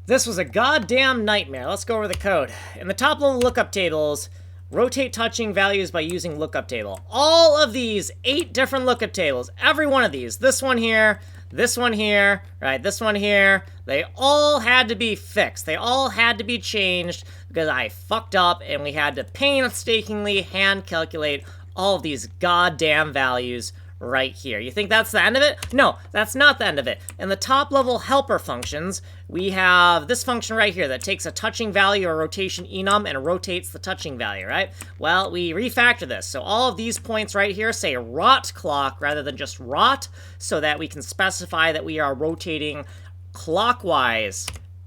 This was a goddamn nightmare. Let's go over the code. In the top level lookup tables, rotate touching values by using lookup table. All of these 8 different lookup tables, every one of these, this one here, this one here, right, this one here, they all had to be fixed. They all had to be changed because I fucked up and we had to painstakingly hand calculate all of these goddamn values right here. You think that's the end of it? No, that's not the end of it. In the top level helper functions, we have this function right here that takes a touching value or rotation enum and rotates the touching value, right? Well, we refactor this. So all of these points right here say rot clock rather than just rot, so that we can specify that we are rotating clockwise.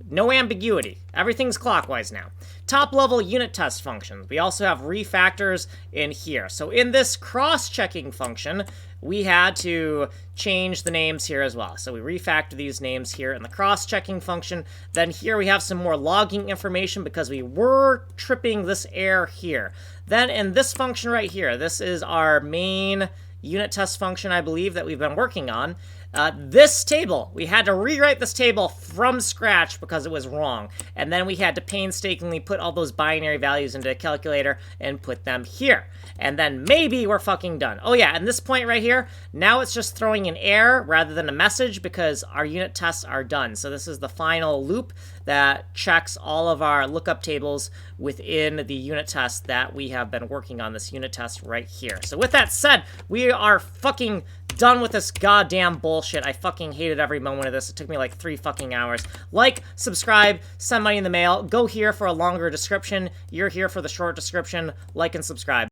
No ambiguity. Everything's clockwise now. Top level unit test functions. We also have refactors in here. So in this cross-checking function, we had to change the names here as well. So we refactor these names here in the cross-checking function. Then here we have some more logging information because we were tripping this error here. Then in this function right here, this is our main unit test function, I believe, that we've been working on. This table, we had to rewrite this table from scratch because it was wrong. And then we had to painstakingly put all those binary values into a calculator and put them here. And then maybe we're fucking done. Oh yeah, and this point right here, now it's just throwing an error rather than a message because our unit tests are done. So this is the final loop that checks all of our lookup tables within the unit test that we have been working on, this unit test right here. So with that said, we are fucking done with this goddamn bullshit. I fucking hated every moment of this. It took me like 3 fucking hours. Like, subscribe, send money in the mail. Go here for a longer description. You're here for the short description. Like and subscribe.